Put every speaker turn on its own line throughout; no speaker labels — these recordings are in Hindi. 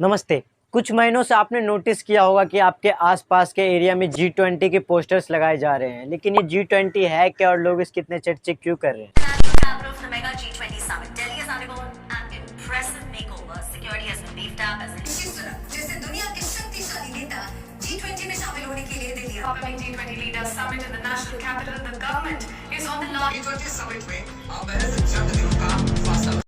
नमस्ते। कुछ महीनों से आपने नोटिस किया होगा कि आपके आसपास के एरिया में G20 के पोस्टर्स लगाए जा रहे हैं, लेकिन ये G20 है क्या और लोग इसके इतने चर्चे क्यों कर रहे हैं?
Capital of the mega G20 summit. Delhi has undergone an impressive makeover. Security has been beefed up as
जैसे दुनिया के शक्तिशाली नेता G20 में शामिल होने के लिए Delhi
upcoming G20 leaders summit in the national capital. The government is on the line.
G20 summit में अब महज चंद दिनों का फासला।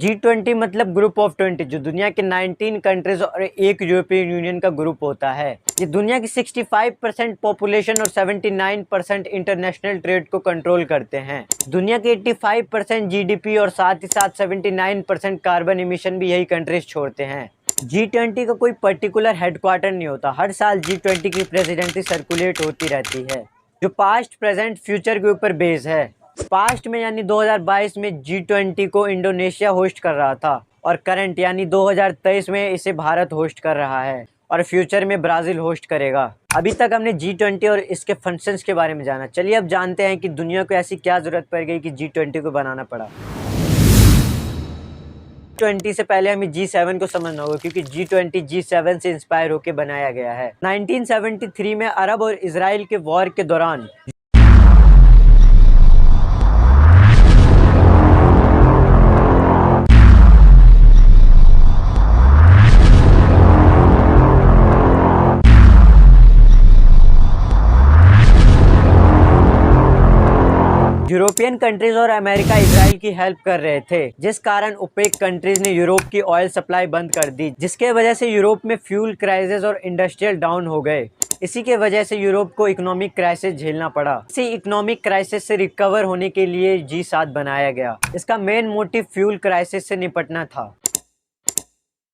G20 मतलब ग्रुप ऑफ 20, जो दुनिया के 19 कंट्रीज और एक यूरोपियन यूनियन का ग्रुप होता है। ये दुनिया की 65% पॉपुलेशन और 79% इंटरनेशनल ट्रेड को कंट्रोल करते हैं। दुनिया के 85% जीडीपी और साथ ही साथ 79% कार्बन इमिशन भी यही कंट्रीज छोड़ते हैं। G20 का कोई पर्टिकुलर हेडक्वार्टर नहीं होता। हर साल G20 की प्रेसिडेंसी सर्कुलेट होती रहती है, जो पास्ट, प्रेजेंट, फ्यूचर के ऊपर बेस है। पास्ट में यानी 2022 में G20 को इंडोनेशिया होस्ट कर रहा था और करंट यानी 2023 में इसे भारत होस्ट कर रहा है और फ्यूचर में ब्राज़ील होस्ट करेगा। अभी तक हमने G20 और इसके फंक्शंस के बारे में जाना। चलिए अब जानते हैं कि दुनिया को ऐसी क्या ज़रूरत पड़ गई कि G20 को बनाना पड़ा। G20 से पहले हमें G7 को समझना होगा, क्योंकि G20 G7 से इंस्पायर होकर बनाया गया है। 1973 में अरब और इजराइल के वॉर के दौरान यूरोपियन कंट्रीज और अमेरिका इजराइल की हेल्प कर रहे थे, जिस कारण ओपेक कंट्रीज ने यूरोप की ऑयल सप्लाई बंद कर दी, जिसके वजह से यूरोप में फ्यूल क्राइसिस और इंडस्ट्रियल डाउन हो गए। इसी के वजह से यूरोप को इकोनॉमिक क्राइसिस झेलना पड़ा। इसी इकोनॉमिक क्राइसिस से रिकवर होने के लिए G7 बनाया गया। इसका मेन मोटिव फ्यूल क्राइसिस से निपटना था।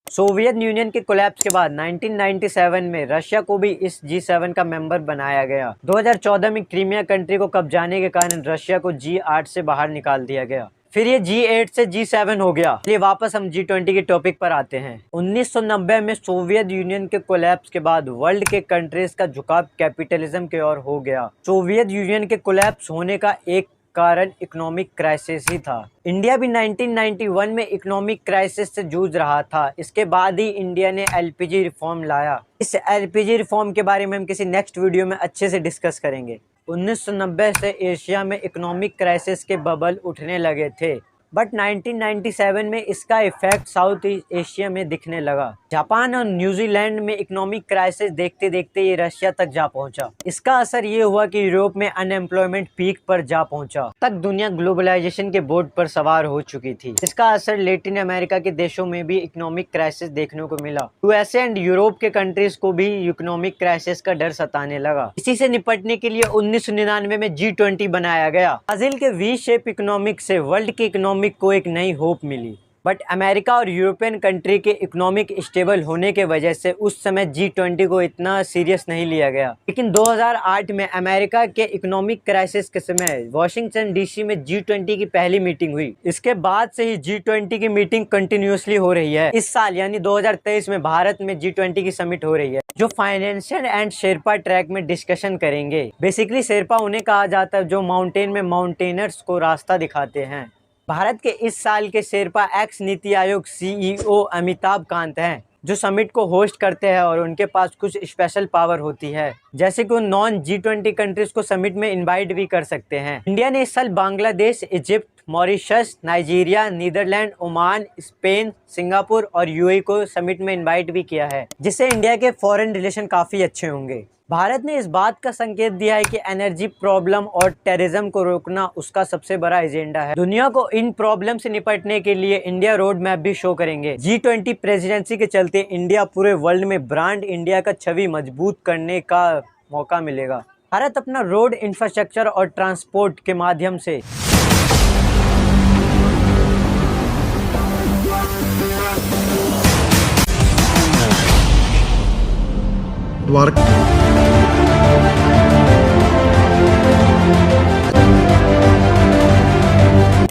सोवियत यूनियन के कोलैप्स के बाद 1997 में रशिया को भी इस G7 का मेंबर बनाया गया। 2014 में क्रीमिया कंट्री को कब्जाने के कारण रशिया को G8 से बाहर निकाल दिया गया। फिर ये G8 से G7 हो गया। चलिए वापस हम G20 के टॉपिक पर आते हैं। 1990 में सोवियत यूनियन के कोलैप्स के बाद वर्ल्ड के कंट्रीज का झुकाव कैपिटलिज्म की ओर हो गया। सोवियत यूनियन के कोलैप्स होने का एक कारण इकोनॉमिक क्राइसिस ही था। इंडिया भी 1991 में इकोनॉमिक क्राइसिस से जूझ रहा था। इसके बाद ही इंडिया ने एलपीजी रिफॉर्म लाया। इस एलपीजी रिफॉर्म के बारे में हम किसी नेक्स्ट वीडियो में अच्छे से डिस्कस करेंगे। 1990 से एशिया में इकोनॉमिक क्राइसिस के बबल उठने लगे थे, बट 1997 में इसका इफेक्ट साउथ ईस्ट एशिया में दिखने लगा। जापान और न्यूजीलैंड में इकोनॉमिक क्राइसिस देखते देखते ये रशिया तक जा पहुंचा। इसका असर ये हुआ कि यूरोप में अनएम्प्लॉयमेंट पीक पर जा पहुंचा। तक दुनिया ग्लोबलाइजेशन के बोर्ड पर सवार हो चुकी थी। इसका असर लैटिन अमेरिका के देशों में भी इकोनॉमिक क्राइसिस देखने को मिला। यूएसए एंड यूरोप के कंट्रीज को भी इकोनॉमिक क्राइसिस का डर सताने लगा। इसी से निपटने के लिए 1999 में G20 बनाया गया। ब्राजील के वी शेप इकोनॉमिक से वर्ल्ड की इकोनॉमिक को एक नई होप मिली, बट अमेरिका और यूरोपियन कंट्री के इकोनॉमिक स्टेबल होने के वजह से उस समय G20 को इतना सीरियस नहीं लिया गया। लेकिन 2008 में अमेरिका के इकोनॉमिक क्राइसिस के समय वॉशिंगटन डीसी में G20 की पहली मीटिंग हुई। इसके बाद से ही G20 की मीटिंग कंटिन्यूसली हो रही है। इस साल यानी 2023 में भारत में G20 की समिट हो रही है, जो फाइनेंशियल एंड शेरपा ट्रैक में डिस्कशन करेंगे। बेसिकली शेरपा उन्हें कहा जाता है जो माउंटेन में माउंटेनर्स को रास्ता दिखाते हैं। भारत के इस साल के शेरपा एक्स नीति आयोग CEO अमिताभ कांत हैं, जो समिट को होस्ट करते हैं और उनके पास कुछ स्पेशल पावर होती है, जैसे कि वो नॉन G20 कंट्रीज को समिट में इनवाइट भी कर सकते हैं। इंडिया ने इस साल Bangladesh, Egypt, Mauritius, Nigeria, Netherland, Oman, Spain, Singapore और यूएई को समिट में इनवाइट भी किया है, जिससे इंडिया के फॉरेन रिलेशन काफ़ी अच्छे होंगे। भारत ने इस बात का संकेत दिया है कि एनर्जी प्रॉब्लम और टेररिज्म को रोकना उसका सबसे बड़ा एजेंडा है। दुनिया को इन प्रॉब्लम से निपटने के लिए इंडिया रोड मैप भी शो करेंगे। G20 प्रेसिडेंसी के चलते इंडिया पूरे वर्ल्ड में ब्रांड इंडिया का छवि मजबूत करने का मौका मिलेगा। भारत अपना रोड इंफ्रास्ट्रक्चर और ट्रांसपोर्ट के माध्यम से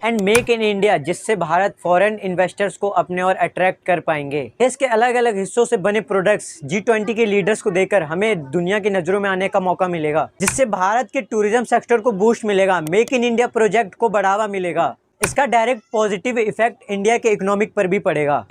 एंड मेक इन इंडिया, जिससे भारत फॉरेन इन्वेस्टर्स को अपने ओर अट्रैक्ट कर पाएंगे। देश के अलग अलग हिस्सों से बने प्रोडक्ट्स G20 के लीडर्स को देकर हमें दुनिया की नजरों में आने का मौका मिलेगा, जिससे भारत के टूरिज्म सेक्टर को बूस्ट मिलेगा, मेक इन इंडिया प्रोजेक्ट को बढ़ावा मिलेगा। इसका डायरेक्ट पॉजिटिव इफेक्ट इंडिया के इकोनॉमिक पर भी पड़ेगा।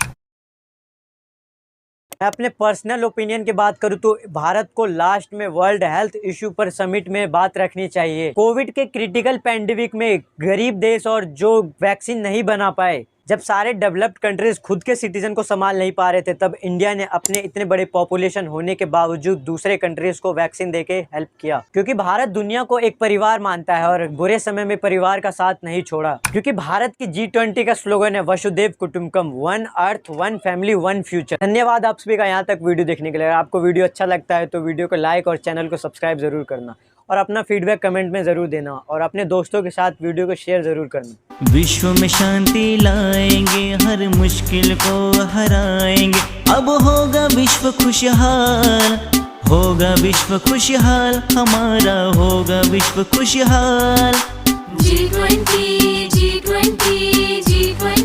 मैं अपने पर्सनल ओपिनियन की बात करूं तो भारत को लास्ट में वर्ल्ड हेल्थ इशू पर समिट में बात रखनी चाहिए। कोविड के क्रिटिकल पैंडेमिक में गरीब देश और जो वैक्सीन नहीं बना पाए, जब सारे डेवलप्ड कंट्रीज खुद के सिटीजन को संभाल नहीं पा रहे थे, तब इंडिया ने अपने इतने बड़े पॉपुलेशन होने के बावजूद दूसरे कंट्रीज को वैक्सीन देके हेल्प किया। क्योंकि भारत दुनिया को एक परिवार मानता है और बुरे समय में परिवार का साथ नहीं छोड़ा। क्योंकि भारत की G20 का स्लोगन है वसुधैव कुटुंबकम, one earth one family one future. धन्यवाद आप सभी का यहाँ तक वीडियो देखने के लिए। अगर आपको वीडियो अच्छा लगता है तो वीडियो को लाइक और चैनल को सब्सक्राइब जरूर करना और अपना फीडबैक कमेंट में ज़रूर देना और अपने दोस्तों के साथ वीडियो को शेयर ज़रूर करना।
विश्व में शांति लाएंगे, हर मुश्किल को हराएंगे। अब होगा विश्व खुशहाल, होगा विश्व खुशहाल, हमारा होगा विश्व खुशहाल।
G20, G20, G20.